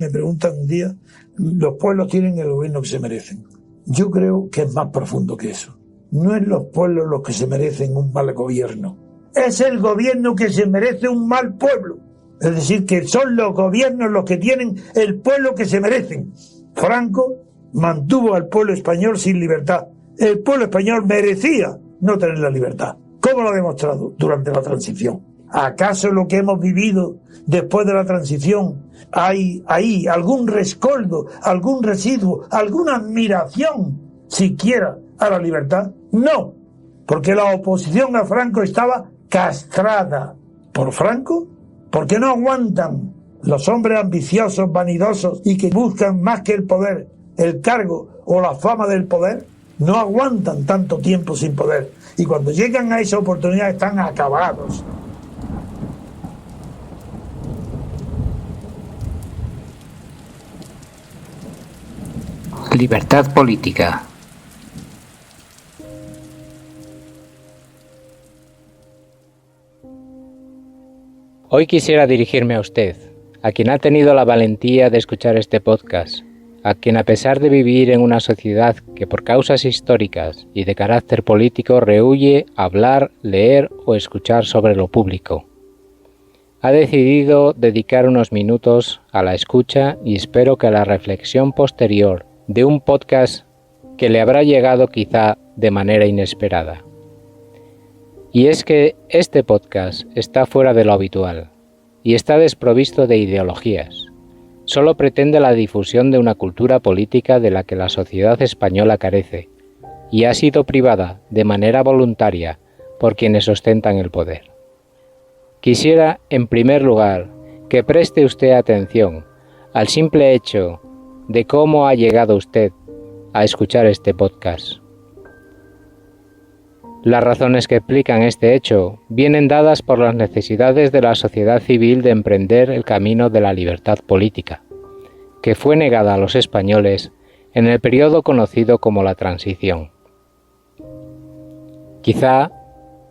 Me preguntan un día, los pueblos tienen el gobierno que se merecen. Yo creo que es más profundo que eso. No es los pueblos los que se merecen un mal gobierno. Es el gobierno que se merece un mal pueblo. Es decir, que son los gobiernos los que tienen el pueblo que se merecen. Franco mantuvo al pueblo español sin libertad. El pueblo español merecía no tener la libertad. ¿Cómo lo ha demostrado? Durante la transición. ¿Acaso lo que hemos vivido después de la transición hay ahí algún rescoldo, algún residuo, alguna admiración siquiera a la libertad? No, porque la oposición a Franco estaba castrada por Franco, porque no aguantan los hombres ambiciosos, vanidosos y que buscan más que el poder, el cargo o la fama del poder, no aguantan tanto tiempo sin poder y cuando llegan a esa oportunidad están acabados. Libertad política. Hoy quisiera dirigirme a usted, a quien ha tenido la valentía de escuchar este podcast, a quien a pesar de vivir en una sociedad que por causas históricas y de carácter político rehúye hablar, leer o escuchar sobre lo público, ha decidido dedicar unos minutos a la escucha y espero que a la reflexión posterior de un podcast que le habrá llegado quizá de manera inesperada. Y es que este podcast está fuera de lo habitual y está desprovisto de ideologías. Solo pretende la difusión de una cultura política de la que la sociedad española carece y ha sido privada de manera voluntaria por quienes ostentan el poder. Quisiera, en primer lugar, que preste usted atención al simple hecho de cómo ha llegado usted a escuchar este podcast. Las razones que explican este hecho vienen dadas por las necesidades de la sociedad civil de emprender el camino de la libertad política, que fue negada a los españoles en el periodo conocido como la Transición. Quizá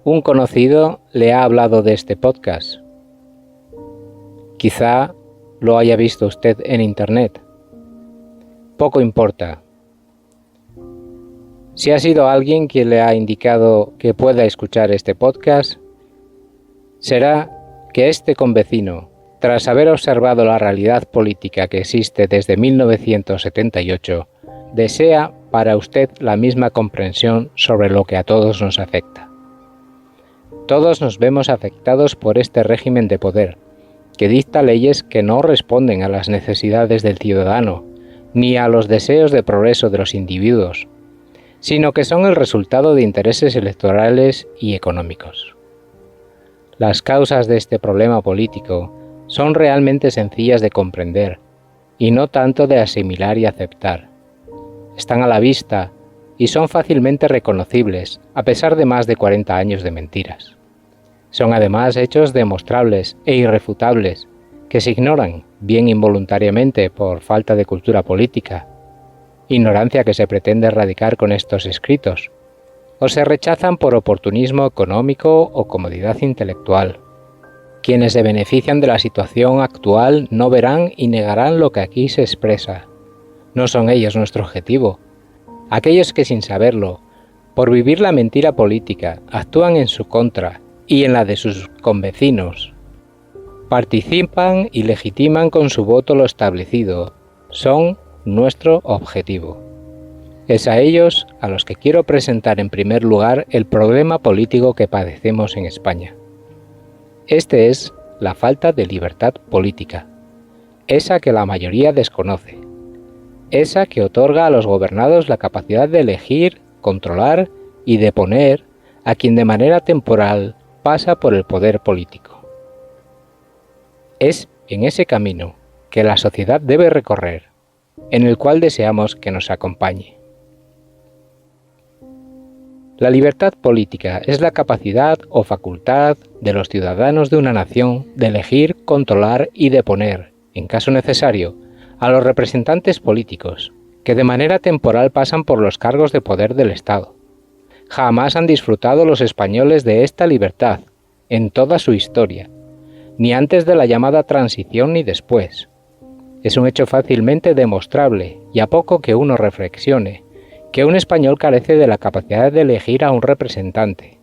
un conocido le ha hablado de este podcast. Quizá lo haya visto usted en Internet. Poco importa. Si ha sido alguien quien le ha indicado que pueda escuchar este podcast, será que este convecino, tras haber observado la realidad política que existe desde 1978, desea para usted la misma comprensión sobre lo que a todos nos afecta. Todos nos vemos afectados por este régimen de poder, que dicta leyes que no responden a las necesidades del ciudadano, ni a los deseos de progreso de los individuos, sino que son el resultado de intereses electorales y económicos. Las causas de este problema político son realmente sencillas de comprender, y no tanto de asimilar y aceptar. Están a la vista y son fácilmente reconocibles, a pesar de más de 40 años de mentiras. Son además hechos demostrables e irrefutables, que se ignoran, bien involuntariamente por falta de cultura política, ignorancia que se pretende erradicar con estos escritos, o se rechazan por oportunismo económico o comodidad intelectual. Quienes se benefician de la situación actual no verán y negarán lo que aquí se expresa. No son ellos nuestro objetivo. Aquellos que sin saberlo, por vivir la mentira política, actúan en su contra y en la de sus convecinos, participan y legitiman con su voto lo establecido, son nuestro objetivo. Es a ellos a los que quiero presentar en primer lugar el problema político que padecemos en España. Este es la falta de libertad política, esa que la mayoría desconoce, esa que otorga a los gobernados la capacidad de elegir, controlar y deponer a quien de manera temporal pasa por el poder político. Es en ese camino que la sociedad debe recorrer, en el cual deseamos que nos acompañe. La libertad política es la capacidad o facultad de los ciudadanos de una nación de elegir, controlar y deponer, en caso necesario, a los representantes políticos, que de manera temporal pasan por los cargos de poder del Estado. Jamás han disfrutado los españoles de esta libertad, en toda su historia, ni antes de la llamada Transición ni después. Es un hecho fácilmente demostrable, y a poco que uno reflexione, que un español carece de la capacidad de elegir a un representante.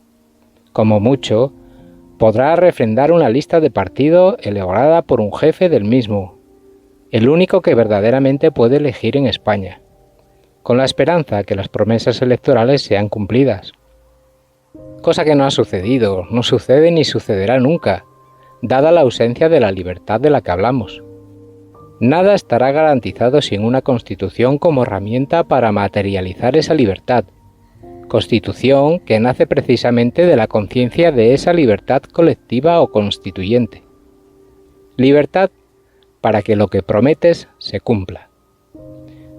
Como mucho, podrá refrendar una lista de partido elaborada por un jefe del mismo, el único que verdaderamente puede elegir en España, con la esperanza que las promesas electorales sean cumplidas. Cosa que no ha sucedido, no sucede ni sucederá nunca, dada la ausencia de la libertad de la que hablamos. Nada estará garantizado sin una Constitución como herramienta para materializar esa libertad. Constitución que nace precisamente de la conciencia de esa libertad colectiva o constituyente. Libertad para que lo que prometes se cumpla.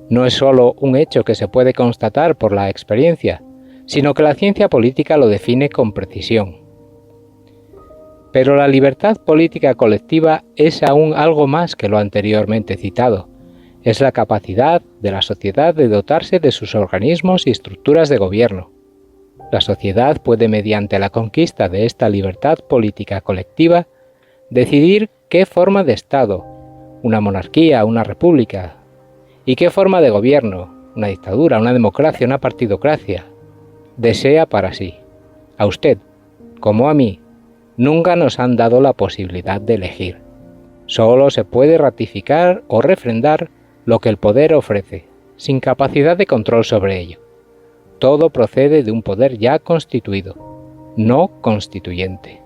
No es solo un hecho que se puede constatar por la experiencia, sino que la ciencia política lo define con precisión. Pero la libertad política colectiva es aún algo más que lo anteriormente citado. Es la capacidad de la sociedad de dotarse de sus organismos y estructuras de gobierno. La sociedad puede, mediante la conquista de esta libertad política colectiva, decidir qué forma de Estado, una monarquía, una república, y qué forma de gobierno, una dictadura, una democracia, una partidocracia, desea para sí. A usted, como a mí, nunca nos han dado la posibilidad de elegir. Solo se puede ratificar o refrendar lo que el poder ofrece, sin capacidad de control sobre ello. Todo procede de un poder ya constituido, no constituyente.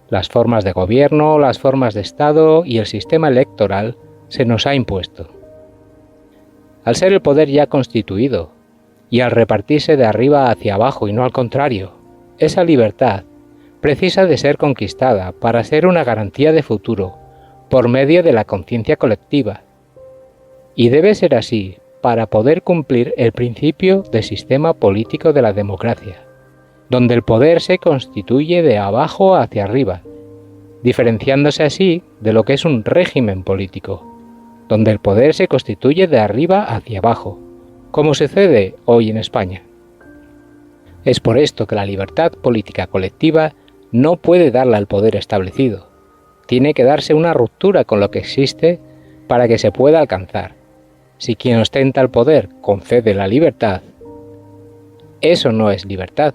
Las formas de gobierno, las formas de Estado y el sistema electoral se nos ha impuesto. Al ser el poder ya constituido, y al repartirse de arriba hacia abajo y no al contrario, esa libertad precisa de ser conquistada para ser una garantía de futuro por medio de la conciencia colectiva. Y debe ser así para poder cumplir el principio de sistema político de la democracia, donde el poder se constituye de abajo hacia arriba, diferenciándose así de lo que es un régimen político, donde el poder se constituye de arriba hacia abajo, como sucede hoy en España. Es por esto que la libertad política colectiva no puede darla al poder establecido. Tiene que darse una ruptura con lo que existe para que se pueda alcanzar. Si quien ostenta el poder concede la libertad, eso no es libertad.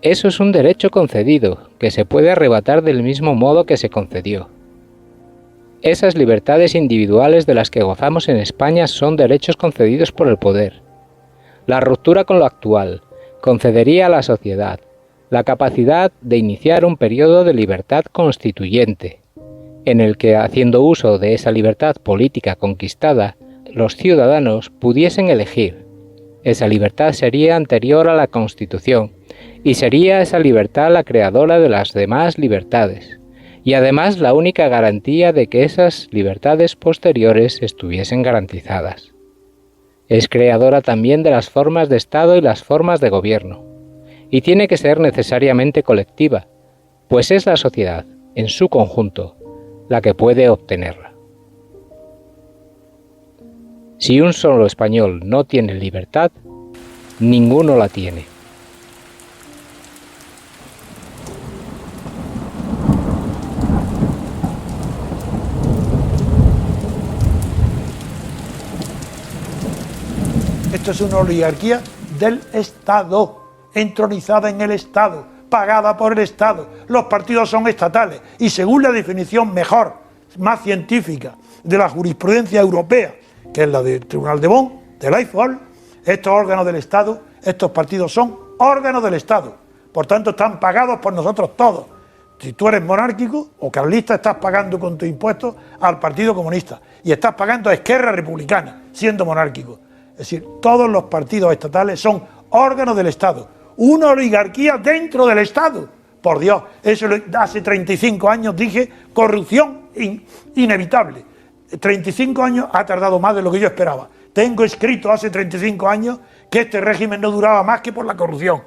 Eso es un derecho concedido, que se puede arrebatar del mismo modo que se concedió. Esas libertades individuales de las que gozamos en España son derechos concedidos por el poder. La ruptura con lo actual concedería a la sociedad la capacidad de iniciar un periodo de libertad constituyente, en el que, haciendo uso de esa libertad política conquistada, los ciudadanos pudiesen elegir. Esa libertad sería anterior a la Constitución, y sería esa libertad la creadora de las demás libertades, y además la única garantía de que esas libertades posteriores estuviesen garantizadas. Es creadora también de las formas de Estado y las formas de gobierno, y tiene que ser necesariamente colectiva, pues es la sociedad, en su conjunto, la que puede obtenerla. Si un solo español no tiene libertad, ninguno la tiene. Esto es una oligarquía del Estado, entronizada en el Estado, pagada por el Estado. Los partidos son estatales y según la definición mejor, más científica de la jurisprudencia europea, que es la del Tribunal de Bonn, de Eiffel, estos órganos del Estado, estos partidos son órganos del Estado. Por tanto, están pagados por nosotros todos. Si tú eres monárquico o carlista, estás pagando con tus impuestos al Partido Comunista y estás pagando a Esquerra Republicana, siendo monárquico. Es decir, todos los partidos estatales son órganos del Estado. Una oligarquía dentro del Estado. Por Dios, eso hace 35 años dije, corrupción inevitable. 35 años ha tardado más de lo que yo esperaba. Tengo escrito hace 35 años que este régimen no duraba más que por la corrupción.